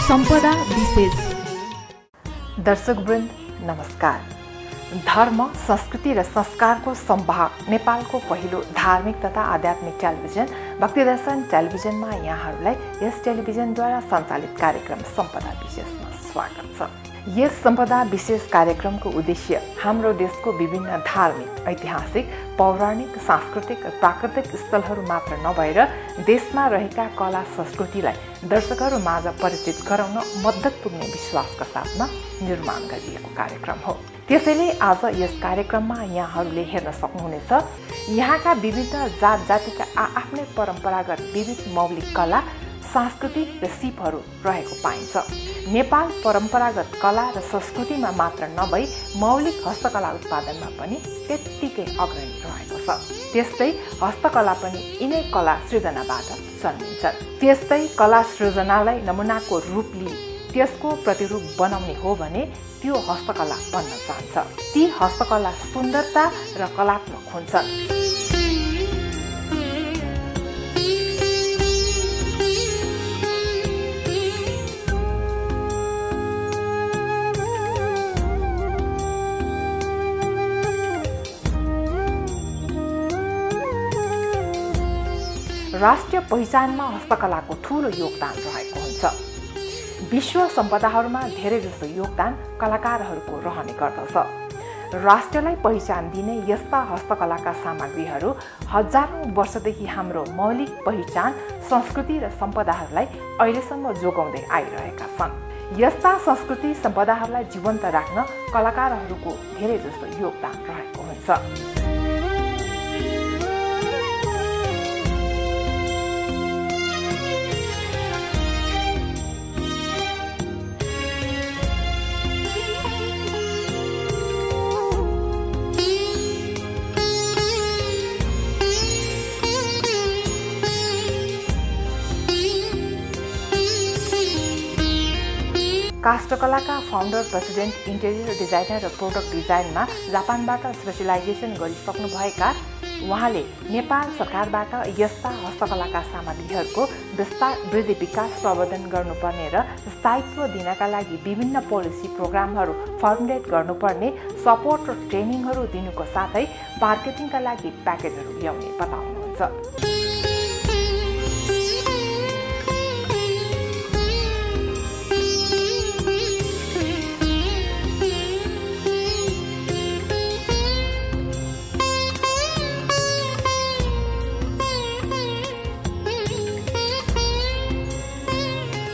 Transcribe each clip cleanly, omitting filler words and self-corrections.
सम्पदा विशेष। दर्शकवृन्द नमस्कार। धर्म, संस्कृति र संस्कारको सम्भाग नेपालको पहिलो धार्मिक तथा आध्यात्मिक टेलिभिजन भक्तिदर्शन टेलिभिजनमा यहाँहरूलाई यस टेलिभिजनद्वारा सञ्चालित कार्यक्रम सम्पदा विशेषमा स्वागत छ। यस सम्पदा विशेष कार्यक्रमको उद्देश्य हाम्रो देशको विभिन्न धार्मिक, ऐतिहासिक, पौराणिक, सांस्कृतिक र प्राकृतिक स्थलहरू मात्र नभएर देशमा रहेका कला संस्कृतिलाई दर्शकहरू माझ परिचित गराउन मद्दत पुग्ने विश्वासका साथमा निर्माण गरिएको कार्यक्रम हो। त्यसैले आज यस कार्यक्रममा यहाँहरूले हेर्न सक्नुहुनेछ यहाँका विभिन्न जात जातिका आफ्नै परम्परागत विविध मौलिक कला, संस्कृति र सिपहरू रहेको पाइन्छ। नेपाल परम्परागत कला र संस्कृतिमा मात्र नभई मौलिक हस्तकला उत्पादनमा पनि त्यत्तिकै अग्रणी रहेको छ। त्यस्तै हस्तकला पनि यिनै कला सृजनाबाट जन्मिन्छ। त्यस्तै कला सृजनालाई नमुनाको रूप लिई त्यसको प्रतिरूप बनाउने हो भने त्यो हस्तकला बन्न जान्छ। ती हस्तकला सुन्दरता र कलात्मक हुन्छन्। राष्ट्रिय पहिचानमा हस्तकलाको ठूलो योगदान रहेको हुन्छ। विश्व सम्पदाहरूमा धेरै जसो योगदान कलाकारहरूको रहने गर्दछ। राष्ट्रलाई पहिचान दिने यस्ता हस्तकलाका सामग्रीहरू हजारौं वर्षदेखि हाम्रो मौलिक पहिचान, संस्कृति र सम्पदाहरूलाई अहिलेसम्म जोगाउँदै आइरहेका छन्। यस्ता संस्कृति सम्पदाहरूलाई जीवन्त राख्न कलाकारहरूको धेरै जसो योगदान रहेको हुन्छ। काष्ठकलाका फाउन्डर, प्रेसिडेन्ट, इन्टेरियर डिजाइनर र प्रोडक्ट डिजाइनमा जापानबाट स्पेशलाइजेसन गरिसक्नुभएका उहाँले नेपाल सरकारबाट यस्ता हस्तकलाका सामग्रीहरूको विस्तार, वृद्धि, विकास, प्रवर्धन गर्नुपर्ने र स्थायित्व दिनका लागि विभिन्न पोलिसी प्रोग्रामहरू फर्मुलेट गर्नुपर्ने, सपोर्ट र ट्रेनिङहरू दिनुको साथै मार्केटिङका लागि प्याकेजहरू ल्याउने बताउनुहुन्छ।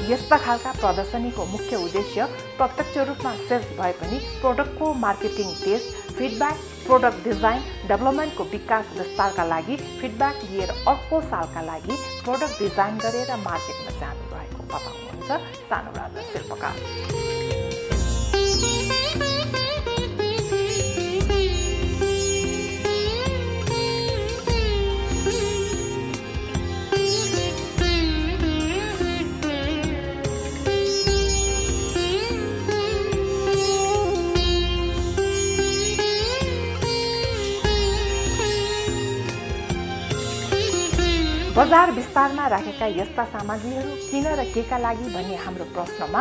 यस्ता खालका प्रदर्शनीको मुख्य उद्देश्य प्रत्यक्ष रूपमा सेल्स भए पनि प्रोडक्टको marketing, test, feedback, product design, डेभलपमेन्टको विकास विस्तारका लागि फिडब्याक लिएर अर्को सालका लागि प्रोडक्ट डिजाइन गरेर मार्केटमा जानु रहेको बताउनुहुन्छ सानुराजा शिल्पकार। बजार विस्तारमा राखेका यस्ता सामग्रीहरू किन र केका लागि भन्ने हाम्रो प्रश्नमा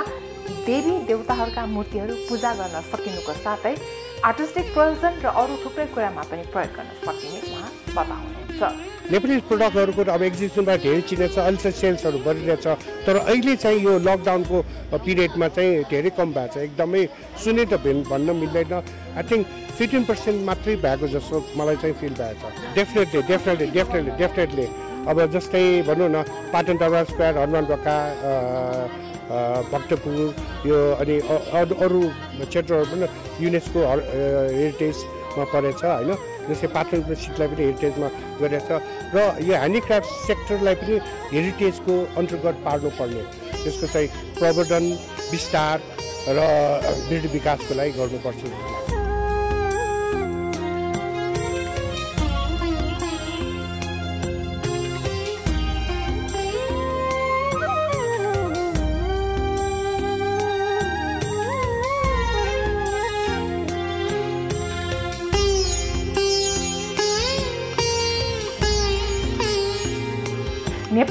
देवी देवताहरूका मूर्तिहरू पूजा गर्न सकिनुको साथै आर्टिस्टिक प्रयोजन र अरू थुप्रै कुरामा पनि प्रयोग गर्न सकिने उहाँ बताउनुहुन्छ। नेपाली प्रोडक्टहरूको अब एक्जिबिसनबाट धेरै चिनेछ, अहिले चाहिँ सेल्सहरू बढिरहेछ। तर अहिले चाहिँ यो लकडाउनको पिरियडमा चाहिँ धेरै कम भएको छ। एकदमै सुने त भन्न मिल्दैन। आई थिङ्क 15% मात्रै भएको जस्तो मलाई चाहिँ फिल भएको छ। डेफिनेटली अब जस्तै भनौँ न पाटन दरबार स्क्वायर, हनुमान ढोका, भक्तपुर, यो अनि अरू क्षेत्रहरू पनि युनेस्को हेरिटेजमा परेछ होइन। जस्तै पाटन सिटलाई पनि हेरिटेजमा गरेछ र यो ह्यान्डिक्राफ्ट सेक्टरलाई पनि हेरिटेजको अन्तर्गत पार्नुपर्ने, त्यसको चाहिँ प्रवर्धन, विस्तार र वृद्धि विकासको लागि गर्नुपर्छ।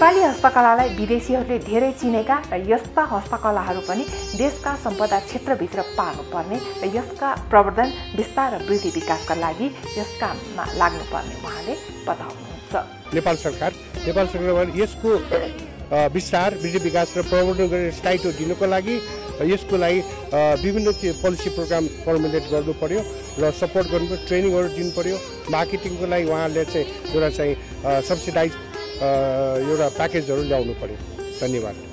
नेपाली हस्तकलालाई विदेशीहरूले धेरै चिनेका र यस्ता हस्तकलाहरू पनि देशका सम्पदा क्षेत्रभित्र पार्नुपर्ने र यसका प्रवर्धन विस्तार र वृद्धि विकासका लागि यस काममा लाग्नुपर्ने उहाँले बताउनुहुन्छ। नेपाल सरकार यसको विस्तार वृद्धि विकास र प्रवर्धन गरेर स्थायित्व दिनुको लागि यसको लागि विभिन्न पोलिसी प्रोग्राम फर्मुलेट गर्नु पर्यो र सपोर्ट गर्नु पर्यो, ट्रेनिङहरू दिनु पर्यो। मार्केटिङको लागि उहाँले चाहिँ एउटा चाहिँ सब्सिडाइज एउटा प्याकेजहरू ल्याउनु पर्यो। धन्यवाद।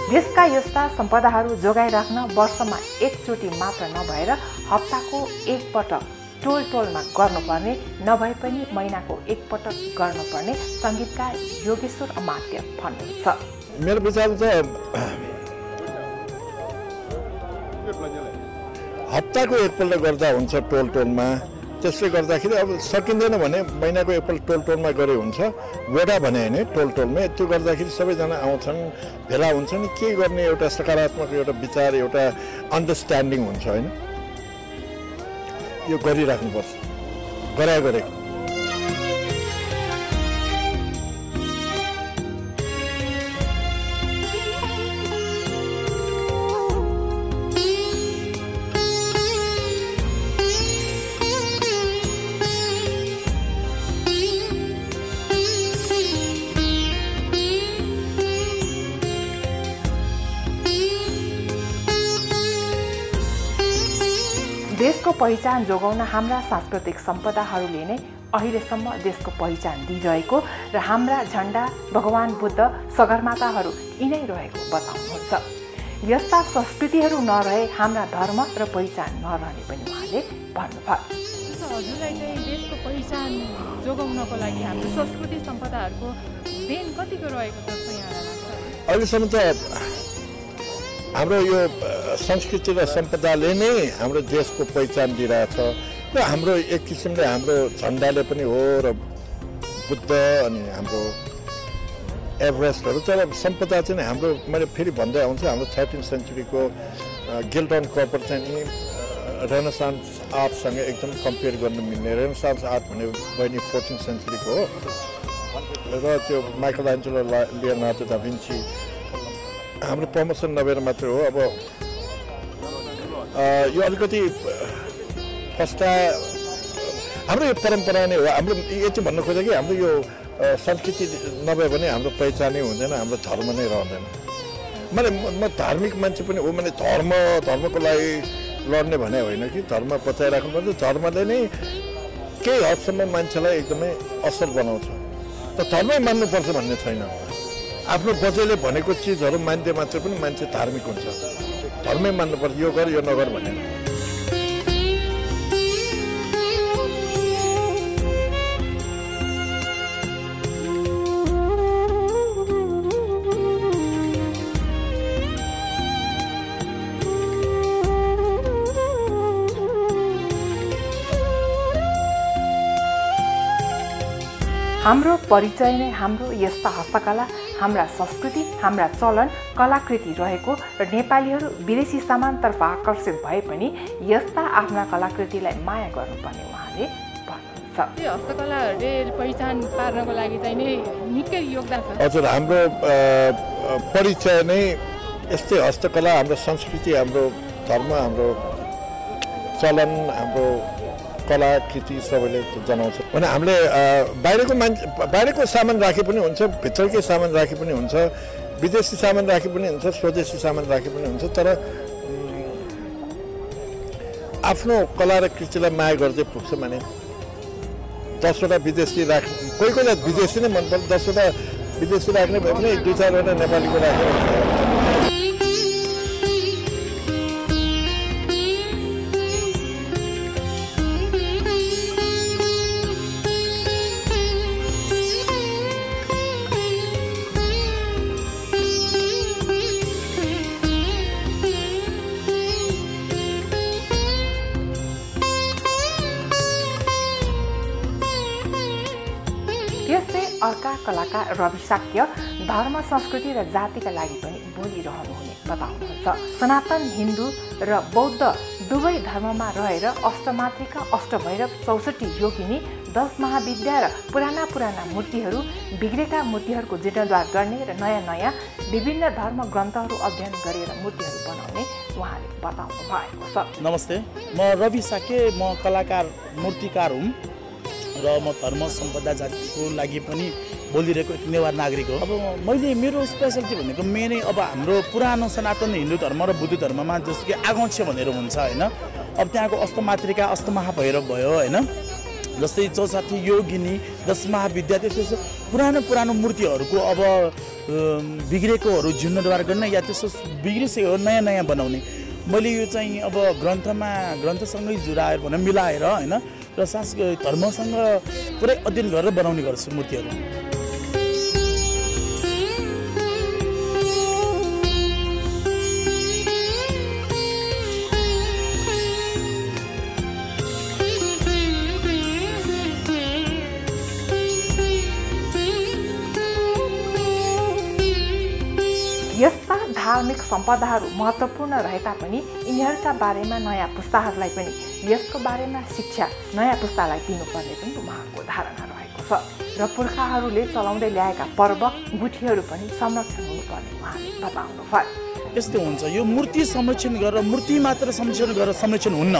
देशका यस्ता सम्पदाहरू जोगाइराख्न वर्षमा एकचोटि मात्र नभएर हप्ताको एकपटक टोलमा गर्नुपर्ने, नभए पनि महिनाको एकपटक गर्नुपर्ने सङ्गीतकार योगेश्वर अमात्य भन्नुहुन्छ। मेरो विचार चाहिँ हप्ताको एकपल्ट गर्दा हुन्छ टोलमा। त्यसले गर्दाखेरि अब सकिँदैन भने महिनाको एकपल्ट टोलमा गरे हुन्छ। वेडा भने होइन टोलमा त्यो गर्दाखेरि सबैजना आउँछन्, भेला हुन्छन्, के गर्ने एउटा सकारात्मक एउटा विचार एउटा अन्डरस्ट्यान्डिङ हुन्छ होइन। यो गरिराख्नुपर्छ, गरे देशको पहिचान जोगाउन हाम्रा सांस्कृतिक सम्पदाहरूले नै अहिलेसम्म देशको पहिचान दिइरहेको र हाम्रा झण्डा, भगवान बुद्ध, सगरमाताहरू यिनै रहेको बताउनुहुन्छ। यस्ता संस्कृतिहरू नरहे हाम्रा धर्म र पहिचान नरहने पनि उहाँले भन्नुभयो। हजुरलाई चाहिँ देशको पहिचान जोगाउनको लागि हाम्रो संस्कृति सम्पदाहरूको देन कतिको रहेको जस्तो यहाँलाई लाग्छ? अहिलेसम्म त हाम्रो यो संस्कृति र सम्पदाले नै हाम्रो देशको पहिचान दिइरहेछ र हाम्रो एक किसिमले हाम्रो झन्डाले पनि हो र बुद्ध अनि हाम्रो एभरेस्टहरू। तर सम्पदा चाहिँ हाम्रो मैले फेरि भन्दै आउँछु, हाम्रो 13th सेन्चुरीको गिल्डन कपर चाहिँ नि रेनेसान्स आर्टसँग एकदम कम्पेयर गर्नु मिल्ने। रेनेसान्स आर्ट भने बहिनी 14th सेन्चुरीको हो र त्यो Michael Angelo, Leonardo da Vinci हाम्रो प्रमोसन नभएर मात्र हो। अब यो अलिकति फस्टा हाम्रो यो परम्परा नै हो। हाम्रो यति भन्न खोजेँ कि हाम्रो यो संस्कृति नभए भने हाम्रो पहिचानै हुँदैन, हाम्रो धर्म नै रहँदैन। म धार्मिक मान्छे पनि हो, मैले धर्मको लागि लड्ने भने होइन कि धर्म बचाइराख्नुपर्छ। धर्मले नै केही हदसम्म मान्छेलाई एकदमै असल बनाउँछ। त धर्मै मान्नुपर्छ भन्ने छैन। आफ्नो बजेले भनेको चिजहरू मान्दै मात्र पनि मान्छे धार्मिक हुन्छ। धर्मै मान्नुपर्छ, यो गर यो नगर भन्ने। हाम्रो परिचय नै हाम्रो यस्ता हस्तकला, हाम्रा संस्कृति, हाम्रा चलन, कलाकृति रहेको र नेपालीहरू विदेशी सामानतर्फ आकर्षित भए पनि यस्ता आफ्ना कलाकृतिलाई माया गर्नुपर्ने उहाँले भन्नुहुन्छ। यो हस्तकलाहरूले पहिचान पार्नको लागि चाहिँ नै निकै योगदान छ। हजुर, हाम्रो परिचय नै यस्तै हस्तकला, हाम्रो संस्कृति, हाम्रो धर्म, हाम्रो चलन, हाम्रो कलाकृति सबैले जनाउँछ भने हामीले बाहिरको सामान राखे पनि हुन्छ, भित्रकै सामान राखे पनि हुन्छ, विदेशी सामान राखे पनि हुन्छ, स्वदेशी सामान राखे पनि हुन्छ। तर आफ्नो कला र कृतिलाई माया गर्दै पुग्छ भने 10वटा विदेशी कोहीलाई विदेशी नै मनपर्छ, 10वटा विदेशी राख्ने भए पनि 2-4वटा नेपालीको राख्ने हुन्छ। अर्का कलाकार रवि शाक्य धर्म संस्कृति र जातिका लागि पनि बोलिरहनुहुने बताउनुहुन्छ। सनातन हिन्दू र बौद्ध दुवै धर्ममा रहेर अष्टमातृका अष्टभैरव 64 योगिनी 10 महाविद्या र पुराना मूर्तिहरू बिग्रेका मूर्तिहरूको जीर्णोद्धार गर्ने र नयाँ विभिन्न धर्म ग्रन्थहरू अध्ययन गरेर मूर्तिहरू बनाउने उहाँले बताउनु भएको छ। नमस्ते, म रवि शाक्य, म कलाकार मूर्तिकार हुँ र म धर्म सम्पदा जातिको लागि पनि बोलिरहेको एक नेवार नागरिक हो। अब मैले मेरो स्पेसलिटी भनेको मेनै अब हाम्रो पुरानो सनातन हिन्दू धर्म र बुद्ध धर्ममा जस्तो कि आगमक्ष्य भनेर हुन्छ होइन। अब त्यहाँको अष्टमातृका अष्टमहाभैरव भयो होइन, जस्तै 64 योगिनी 10 महाविद्या, त्यसो पुरानो मूर्तिहरूको अब बिग्रेकोहरू जीर्णोद्धार गर्न या त्यसो बिग्रिसकेको नयाँ बनाउने मैले यो चाहिँ अब ग्रन्थसँगै जुराएर भनेर मिलाएर होइन र धर्मसँग पुरै अध्ययन गरेर बनाउने गर्छु मूर्तिहरू। यस्ता धार्मिक सम्पदाहरू महत्त्वपूर्ण रहे तापनि यिनीहरूका बारेमा नयाँ पुस्ताहरूलाई पनि यसको बारेमा शिक्षा नयाँ पुस्तालाई दिनुपर्ने पनि उहाँको धारणा रहेको छ र पुर्खाहरूले चलाउँदै ल्याएका पर्व गुठीहरू पनि संरक्षण हुनुपर्ने उहाँले बताउनु भयो। यस्तो हुन्छ, यो मूर्ति संरक्षण गरेर मूर्ति मात्र संरक्षण हुन्न।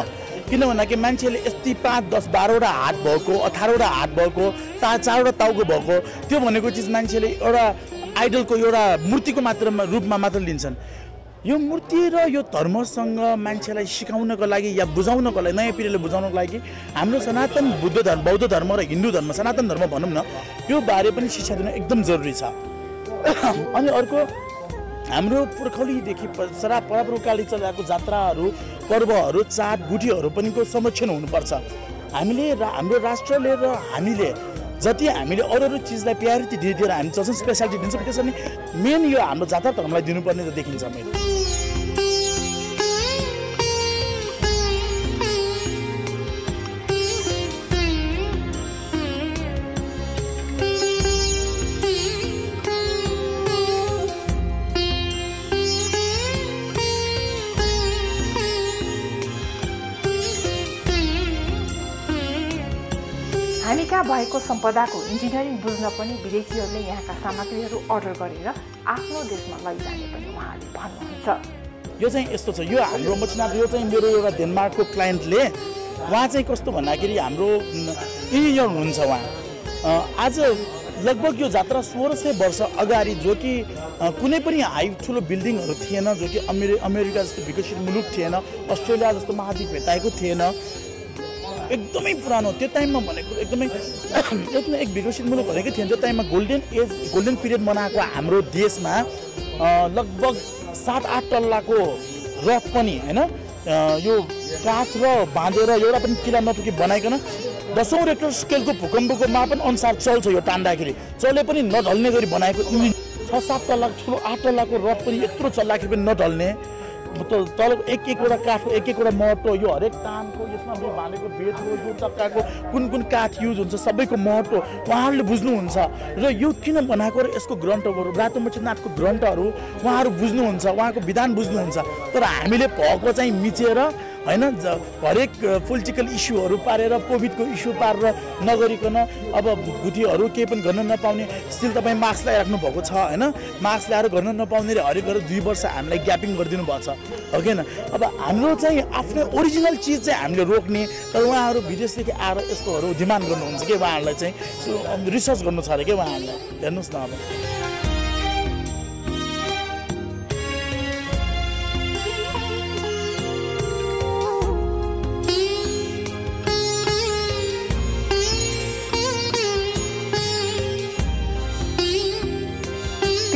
किनभने मान्छेले यस्तै 5, 10, 12वटा हात भएको 18वटा हात भएको 4वटा टाउको भएको त्यो भनेको चिज मान्छेले एउटा आइडलको एउटा मूर्तिको रूपमा मात्र लिन्छन्। यो मूर्ति र यो धर्मसँग मान्छेलाई सिकाउनको लागि या बुझाउनको लागि नयाँ पिँढीले बुझाउनको लागि हाम्रो सनातन बुद्ध धर्म बौद्ध धर्म र हिन्दू धर्म सनातन धर्म भनौँ न यो बारे पनि शिक्षा दिन एकदम जरुरी छ। अनि अर्को हाम्रो पुर्खौलीदेखि परापुर्खाले चलाएको जात्राहरू पर्वहरू चाड गुठीहरू पनि को संरक्षण हुनुपर्छ। हाम्रो राष्ट्रले र हामीले जति हामीले अरू चिजलाई प्रायोरिटी दिएर हामी जसरी स्पेसालिटी दिन्छौँ त्यसरी मेन यो हाम्रो जात्रा धर्मलाई दिनुपर्ने त देखिन्छ मैले। हामी कहाँ भएको सम्पदाको इन्जिनियरिङ बुझ्न पनि विदेशीहरूले यहाँका सामग्रीहरू अर्डर गरेर आफ्नो देशमा लैजाने पनि उहाँले भन्नुहुन्छ। यो चाहिँ यस्तो छ, यो हाम्रो मचिनाथ यो चाहिँ मेरो एउटा डेनमार्कको क्लाइन्टले उहाँ चाहिँ कस्तो भन्दाखेरि हाम्रो इन्जिनियर हुनुहुन्छ। उहाँ आज लगभग यो जात्रा 1600 वर्ष अगाडि जो कि कुनै पनि ठुलो बिल्डिङहरू थिएन, जो कि अमेरिका जस्तो विकसित मुलुक थिएन, अस्ट्रेलिया जस्तो महाद्वीप भेटाएको थिएन, एकदमै पुरानो त्यो टाइममा भनेको एकदमै एक विकसित मुलुक भनेको थियो। त्यो टाइममा गोल्डन पिरियड मनाएको हाम्रो देशमा लगभग 7-8 तल्लाको रथ पनि होइन यो काठ र बाँधेर एउटा पनि किला नपुगी बनाइकन 10औं रेक्टर स्केलको भूकम्पको मापन अनुसार चल्छ। यो टान्दाखेरि चले पनि नढल्ने गरी बनाएको 6-7 तल्ला ठुलो 8 तल्लाको रथ पनि यत्रो चल्दाखेरि पनि नढल्ने तल एक-एकवटा काठको एक-एकवटा महत्त्व यो हरेक तानको यसमा बाँधेको बेडको यो चक्काको कुन काठ युज हुन्छ सबैको महत्त्व उहाँहरूले बुझ्नुहुन्छ र यो किन बनाएको र यसको ग्रन्थहरू रातो मचिनाथको ग्रन्थहरू उहाँहरू बुझ्नुहुन्छ, उहाँको विधान बुझ्नुहुन्छ। तर हामीले भएको चाहिँ मिचेर होइन हरेक पोलिटिकल इस्युहरू पारेर कोभिडको इस्यु पारेर नगरिकन अब गुठीहरू केही पनि गर्न नपाउने स्टिल तपाईँ मास्क लगाइराख्नु भएको छ होइन, मास्क ल्याएर गर्न नपाउने हरेक गरेर 2 वर्ष हामीलाई ग्यापिङ गरिदिनु भएको छ हो कि अब हाम्रो चाहिँ आफ्नो ओरिजिनल चिज चाहिँ हामीले रोक्ने, तर उहाँहरू विदेशदेखि आएर यस्तोहरू डिमान्ड गर्नुहुन्छ कि उहाँहरूलाई चाहिँ रिसर्च गर्नु छ अरे कि उहाँहरूलाई हेर्नुहोस् न। अब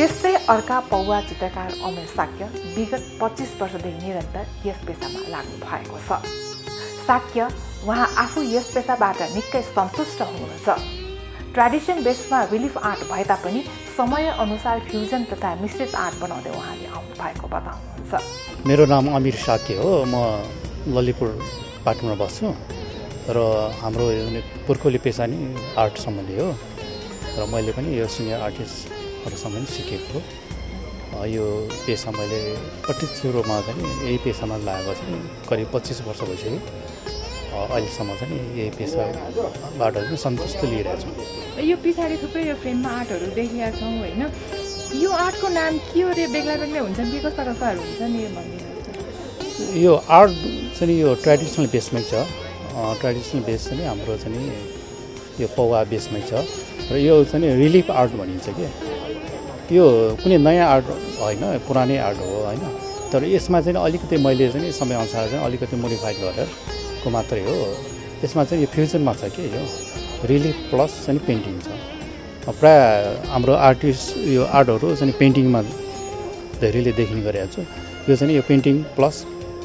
त्यस्तै अर्का पौवा चित्रकार अमेर शाक्य विगत 25 वर्षदेखि निरन्तर यस पेसामा लाग्नु भएको छ। शाक्य उहाँ आफू यस पेसाबाट निकै सन्तुष्ट हुनुहुन्छ। ट्रेडिसन बेसमा रिलिफ आर्ट भए तापनि समय अनुसार फ्युजन तथा मिश्रित आर्ट बनाउँदै उहाँले आउनु भएको बताउनुहुन्छ। मेरो नाम अमेर शाक्य हो, म ललितपुर पाटनमा बस्छु र हाम्रो पुर्खौली पेसा नि आर्ट सम्बन्धी हो र मैले पनि यो सिनियर आर्टिस्टहरूसँग पनि सिकेको हो। यो पेसा मैले कति सुरुमा चाहिँ यही पेसामा लागेको चाहिँ करिब 25 वर्ष भइसक्यो। अहिलेसम्म चाहिँ यही पेसाबाट चाहिँ सन्तुष्टि लिइरहेको छु। यो पछाडि थुप्रै यो फ्रेममा आर्टहरू देखिरहेका छौँ होइन, यो आर्टको नाम के हो रे? बेग्ला बेग्लै हुन्छन् कि कस्ता कस्ताहरू हुन्छन् यो भनिदिनुहोस्। यो आर्ट चाहिँ यो ट्रेडिसनल बेसमै छ। ट्रेडिसनल बेस चाहिँ हाम्रो चाहिँ यो पौवा बेसमै छ र यो चाहिँ रिलिफ आर्ट भनिन्छ कि यो कुनै नयाँ आर्ट होइन, पुरानै आर्ट हो होइन। तर यसमा चाहिँ अलिकति मैले चाहिँ समयअनुसार चाहिँ अलिकति मोडिफाइड गरेरको मात्रै हो। यसमा चाहिँ यो फ्युजनमा छ कि यो रिलिफ प्लस चाहिँ पेन्टिङ छ। प्रायः हाम्रो आर्टिस्ट यो आर्टहरू चाहिँ पेन्टिङमा धेरैले देखिने गरेको छु। यो चाहिँ यो पेन्टिङ प्लस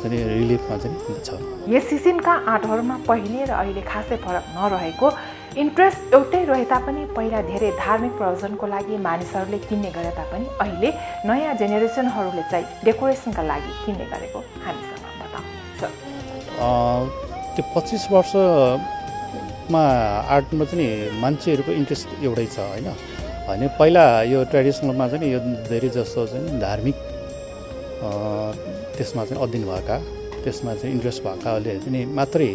चाहिँ रिलिफमा चाहिँ छ। यस किसिमका आर्टहरूमा पहिले र अहिले खासै फरक नरहेको, इन्ट्रेस्ट एउटै रहे तापनि पहिला धेरै धार्मिक प्रयोजनको लागि मानिसहरूले किन्ने गरे तापनि अहिले नयाँ जेनेरेसनहरूले चाहिँ डेकोरेसनका लागि किन्ने गरेको हामीसँग बताउनुहुन्छ। त्यो 25 वर्षमा आर्टमा चाहिँ मान्छेहरूको इन्ट्रेस्ट एउटै छ होइन। होइन पहिला यो ट्रेडिसनलमा चाहिँ यो धेरै जस्तो चाहिँ धार्मिक त्यसमा चाहिँ अध्ययन भएका, त्यसमा चाहिँ इन्ट्रेस्ट भएकाले चाहिँ मात्रै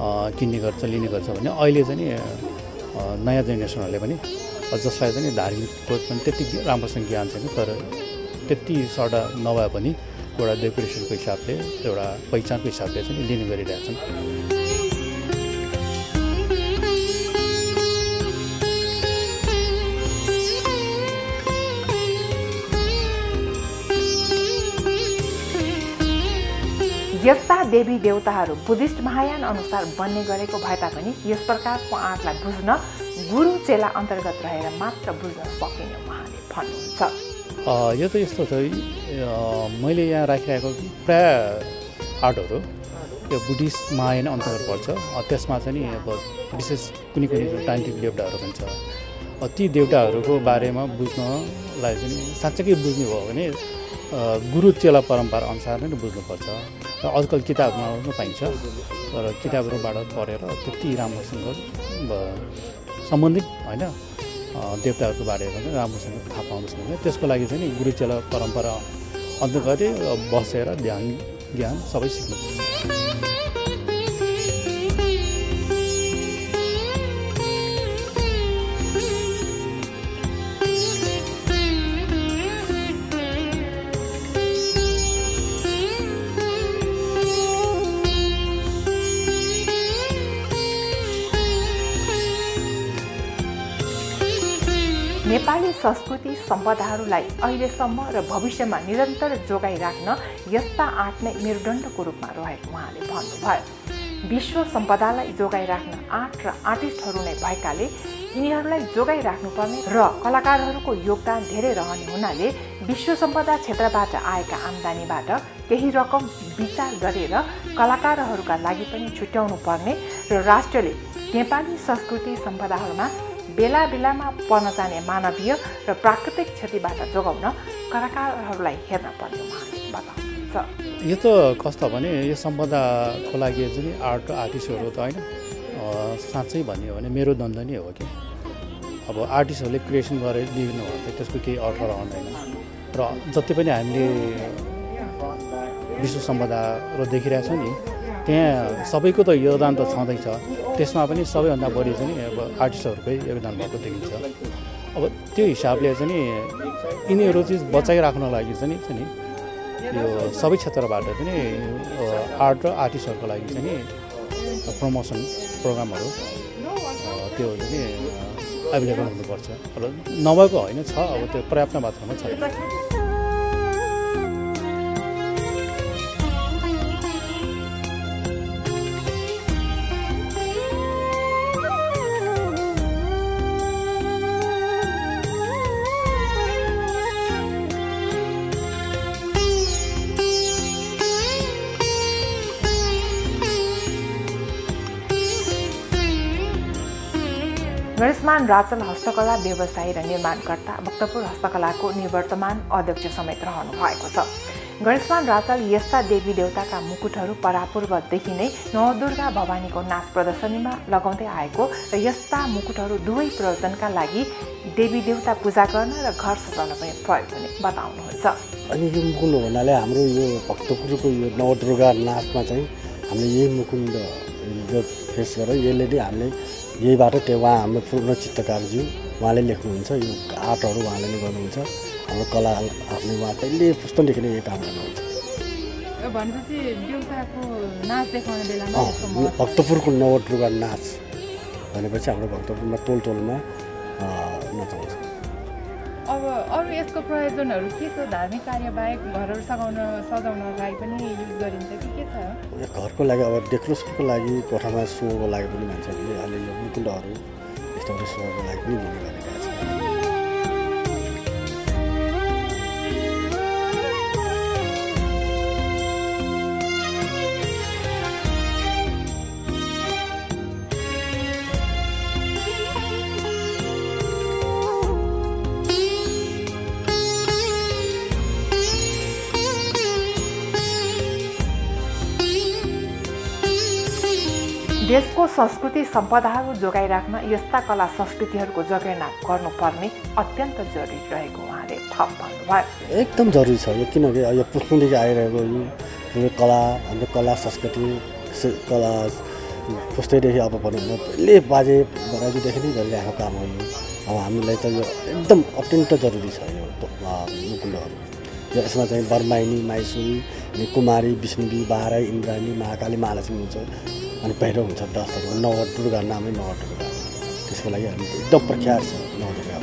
किन्ने गर्छ, लिने गर्छ भने अहिले चाहिँ नयाँ जेनेरेसनहरूले पनि जसलाई चाहिँ धार्मिकको पनि त्यति राम्रोसँग ज्ञान छैन, तर त्यति सडा नभए पनि एउटा डेकोरेसनको हिसाबले, एउटा पहिचानको हिसाबले चाहिँ लिने गरिरहेछन्। यस्ता देवी देवताहरू बुद्धिस्ट महायान अनुसार बन्ने गरेको भए तापनि यस प्रकारको आर्टलाई बुझ्न गुरु चेला अन्तर्गत रहेर मात्र बुझ्न सकिने उहाँले भन्नुहुन्छ। यो त यस्तो छ, मैले यहाँ राखिरहेको प्रायः आर्टहरू यो बुद्धिस्ट महायान अन्तर्गत पर्छ। त्यसमा चाहिँ अब विशेष कुनै तान्त्रिक देवताहरू पनि छ। ती देवताहरूको बारेमा बुझ्नलाई चाहिँ साँच्चै बुझ्नु भयो भने गुरु चेला परम्परा अनुसार नै बुझ्नुपर्छ। र आजकल किताबमा पनि पाइन्छ, तर किताबहरूबाट पढेर त्यति राम्रोसँग सम्बन्धित होइन देवताहरूको बारेमा चाहिँ राम्रोसँग थाहा पाउनु सक्दैन। त्यसको लागि चाहिँ गुरु चेला परम्परा अन्तर्गतै बसेर ध्यान ज्ञान सबै सिक्नुपर्छ। नेपाली संस्कृति सम्पदाहरूलाई अहिलेसम्म र भविष्यमा निरन्तर जोगाइराख्न यस्ता आर्ट नै मेरुदण्डको रूपमा रहेको उहाँले भन्नुभयो। विश्व सम्पदालाई जोगाइराख्न आर्ट र आर्टिस्टहरू नै भएकाले यिनीहरूलाई जोगाइराख्नुपर्ने र कलाकारहरूको योगदान धेरै रहने हुनाले विश्व सम्पदा क्षेत्रबाट आएका आम्दानीबाट केही रकम विचार गरेर कलाकारहरूका लागि पनि छुट्याउनु पर्ने र राष्ट्रले नेपाली संस्कृति सम्पदाहरूमा बेला बेलामा पर्न जाने मानवीय र प्राकृतिक क्षतिबाट जोगाउन कलाकारहरूलाई हेर्न पर्ने उहाँले बताउनुहुन्छ। यो त कस्तो भने यो सम्पदाको लागि चाहिँ आर्ट आर्टिस्टहरू त होइन, साँच्चै भन्यो भने मेरुदण्ड नै हो कि। अब आर्टिस्टहरूले क्रिएसन गरेर दिनु हो भने त्यसको केही अर्थ रहँदैन। र जति पनि हामीले विश्व सम्पदाहरू देखिरहेछौँ नि, त्यहाँ सबैको त योगदान त छँदैछ। त्यसमा पनि सबैभन्दा बढी चाहिँ अब आर्टिस्टहरूकै योगदान भएको देखिन्छ। अब त्यो हिसाबले चाहिँ यिनीहरू चाहिँ बचाइराख्न लागि चाहिँ यो सबै क्षेत्रबाट चाहिँ आर्ट र आर्टिस्टहरूको लागि चाहिँ प्रमोसन प्रोग्रामहरू त्यो चाहिँ एभाइलेबल हुनुपर्छ। र नभएको होइन, छ, अब त्यो पर्याप्त मात्रामा छैन। गणेशमान राचल हस्तकला व्यवसायी र निर्माणकर्ता, भक्तपुर हस्तकलाको निवर्तमान अध्यक्ष समेत रहनु भएको छ। गणेशमान राजाले यस्ता देवी देवताका मुकुटहरू परापूर्वदेखि नै नवदुर्गा भवानीको नाच प्रदर्शनीमा लगाउँदै आएको र यस्ता मुकुटहरू दुवै प्रयोजनका लागि देवी देवता पूजा गर्न र घर सजाउन पनि प्रयोग हुने बताउनुहुन्छ। अनि यो मुकुन्द भन्नाले हाम्रो यो भक्तपुरको यो नवदुर्गा नाचमा चाहिँ हामीले यही मुकुन्द फेस गरेर यसले नै हामीले यहीबाट त्यो उहाँ हाम्रो पूर्ण चित्रकारज्यू उहाँले लेख्नुहुन्छ, यो आर्टहरू उहाँले नै गर्नुहुन्छ। हाम्रो कला आफ्नो उहाँ कहिले पुस्तकदेखि नै यो काम गर्नुहुन्छ। भनेपछि देउताको नाच देखाउने बेलामा भक्तपुरको नवदुर्गा नाच भनेपछि हाम्रो भक्तपुरमा टोलमा नचाउँछ। अब अरू यसको प्रयोजनहरू के छ? धार्मिक कार्यबाहेक घरहरू सजाउनलाई पनि युज गरिन्छ कि के छ? घरको लागि अब डेकोरेसनको लागि, कोठामा सोको लागि पनि मान्छेहरूले अहिले यो मुकुन्दहरू यस्तो सोको लागि पनि लिने गरेका छन्। देशको संस्कृति सम्पदाहरू जोगाइराख्न यस्ता कला संस्कृतिहरूको जगेर्ना गर्नुपर्ने अत्यन्त जरुरी रहेको उहाँले थप भन्नुभयो। एकदम जरुरी छ यो, किनकि यो पुस्तकदेखि आइरहेको यो कला, हाम्रो कला संस्कृति कला पुस्तकदेखि अब भनौँ न पहिले बाजे बराजुदेखि नै गरिरहेको काम हो यो। अब हामीलाई त यो एकदम अत्यन्त जरुरी छ यो मुकुन्दहरू। यसमा चाहिँ बर्माइनी, माइसुरी, कुमारी, विष्णुवी, बाराई, इन्द्राणी, महाकाली, महालक्ष्मी हुन्छ। अनि पहिरो हुन्छ 10 नवदुर्गा नामै नवदुर्गा, त्यसको लागि हामी एकदम प्रख्यात छ नवदुर्गा।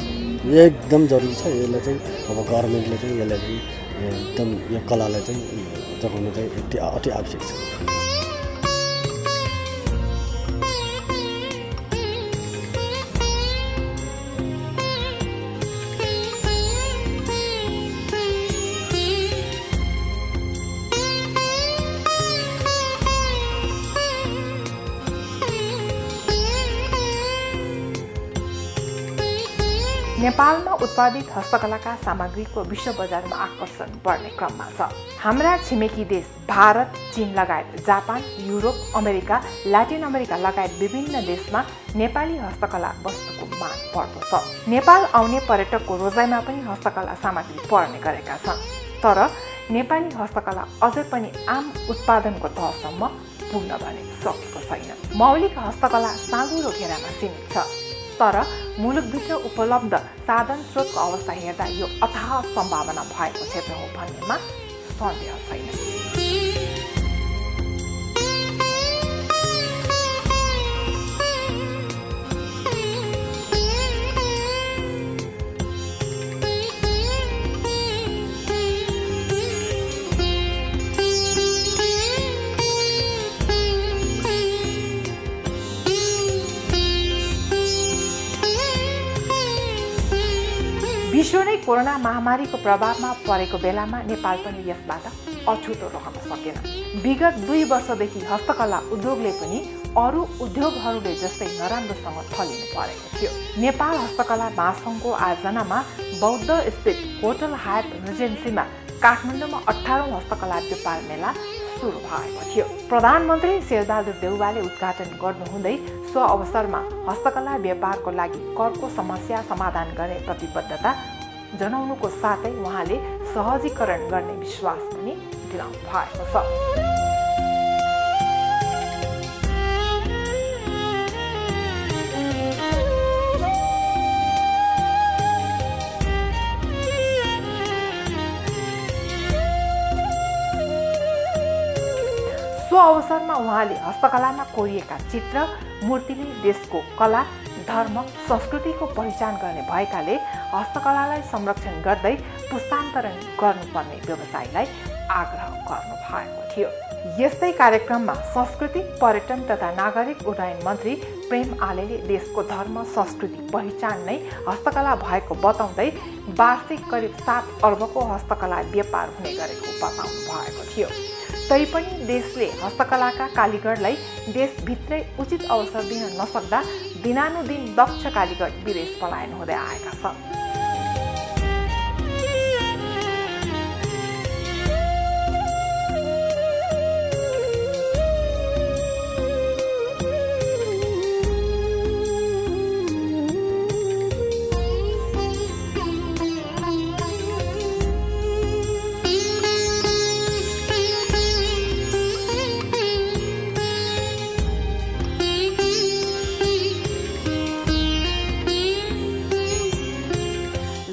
एकदम जरुरी छ यसलाई चाहिँ, अब गभर्मेन्टले चाहिँ यसलाई चाहिँ एकदम यो कलालाई चाहिँ जगाउनु चाहिँ अति आवश्यक छ। नेपालमा उत्पादित हस्तकलाका सामग्रीको विश्व बजारमा आकर्षण बढ्ने क्रममा छ। हाम्रा छिमेकी देश भारत, चीन लगायत Japan, Europe, America, Latin America लगायत विभिन्न देशमा नेपाली हस्तकला वस्तुको माग बढ्दो छ। नेपाल आउने पर्यटकको रोजाइमा पनि हस्तकला सामग्री पर्ने गरेका छन्। तर नेपाली हस्तकला अझै पनि आम उत्पादनको तहसम्म पुग्न भने सकेको छैन। मौलिक हस्तकला साँगुरो घेरामा सीमित छ। तर मुलुकभित्र उपलब्ध साधन स्रोतको अवस्था हेर्दा यो अथाह सम्भावना भएको क्षेत्र हो भन्नेमा सन्देह छैन। विश्व नै कोरोना महामारीको प्रभावमा परेको बेलामा नेपाल पनि यसबाट अछुतो रहन सकेन। विगत 2 वर्षदेखि हस्तकला उद्योगले पनि अरू उद्योगहरूले जस्तै नराम्रोसँग थलिनु परेको थियो। नेपाल हस्तकला महासङ्घको आयोजनामा बौद्ध स्थित होटल हायत रिजेन्सीमा काठमाडौँमा 18औं हस्तकला व्यापार मेला सुरु भएको थियो। प्रधानमन्त्री शेरबहादुर देउवाले उद्घाटन गर्नुहुँदै सो अवसरमा हस्तकला व्यापारको लागि करको समस्या समाधान गर्ने प्रतिबद्धता जनाउनुको साथै उहाँले सहजीकरण गर्ने विश्वास पनि दिलाउनु भएको छ। सो अवसरमा उहाँले हस्तकलामा कोरिएका चित्र मूर्तिले देशको कला, धर्म, संस्कृतिको पहिचान गर्ने भएकाले हस्तकलालाई संरक्षण गर्दै पुस्तान्तरण गर्नुपर्ने व्यवसायलाई आग्रह गर्नु भएको थियो। यस्तै कार्यक्रममा संस्कृति, पर्यटन तथा नागरिक उड्डयन मन्त्री प्रेम आलेले देशको धर्म, संस्कृति पहिचान नै हस्तकला भएको बताउँदै वार्षिक करिब 7 अर्बको हस्तकला व्यापार हुने गरेको बताउनु भएको थियो। तैपनि देशले हस्तकलाका कालीगरलाई देशभित्रै उचित अवसर दिन नसक्दा दिनानुदिन दक्ष कालीगर विदेश पलायन हुँदै आएका छन्।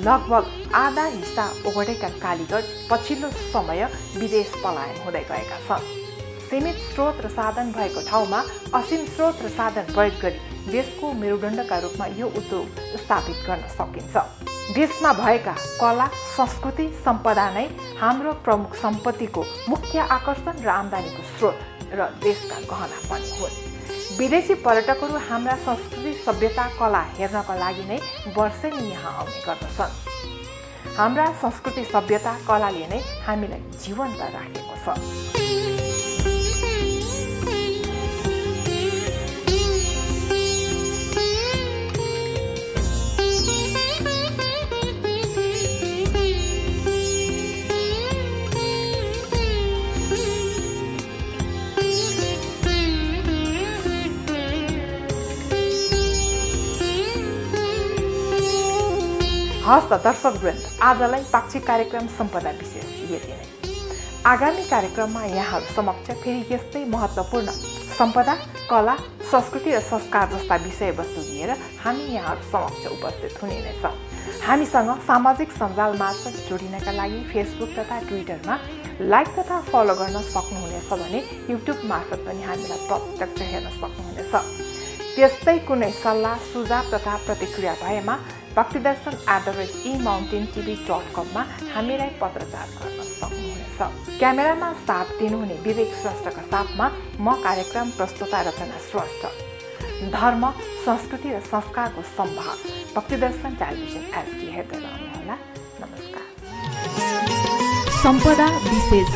लगभग आधा हिस्सा ओगटेका कालीगढ पछिल्लो समय विदेश पलायन हुँदै गएका छन्। सीमित स्रोत र साधन भएको ठाउँमा असीम स्रोत र साधन प्रयोग गरी देशको मेरुदण्डका रूपमा यो उद्योग स्थापित गर्न सकिन्छ। देशमा भएका कला, संस्कृति, सम्पदा नै हाम्रो प्रमुख सम्पत्तिको मुख्य आकर्षण र आम्दानीको स्रोत र देशका गहना पनि हुन्। विदेशी पर्यटकहरू हाम्रा संस्कृति, सभ्यता, कला हेर्नका लागि नै वर्षेनी यहाँ आउने गर्दछन्। हाम्रा संस्कृति, सभ्यता, कलाले नै हामीलाई जीवन्त राखेको छ। हस्त दर्शकवृन्द, आजलाई पाक्षिक कार्यक्रम सम्पदा विशेष यति नै। आगामी कार्यक्रममा यहाँहरू समक्ष फेरि यस्तै महत्त्वपूर्ण सम्पदा, कला, संस्कृति र संस्कार जस्ता विषयवस्तु लिएर हामी यहाँहरू समक्ष उपस्थित हुने नै छौँ। हामीसँग सामाजिक सञ्जाल मार्फत जोडिनका लागि फेसबुक तथा ट्विटरमा लाइक तथा फलो गर्न सक्नुहुनेछ भने युट्युब मार्फत पनि हामीलाई प्रत्यक्ष हेर्न सक्नुहुनेछ। त्यस्तै कुनै सल्लाह, सुझाव तथा प्रतिक्रिया भएमा bhaktidarshan@emountaintv.com मा हामीलाई पत्रचार गर्न सक्नुहुनेछ। क्यामेरामा साथ दिनुहुने विवेक श्रेष्ठका साथमा म कार्यक्रम प्रस्तुता रचना श्रेष्ठ। धर्म, संस्कृति र संस्कारको सम्भाग भक्तिदर्शन टेलिभिजन HD हेर्दै रहनुहोला। नमस्कार। सम्पदा विशेष।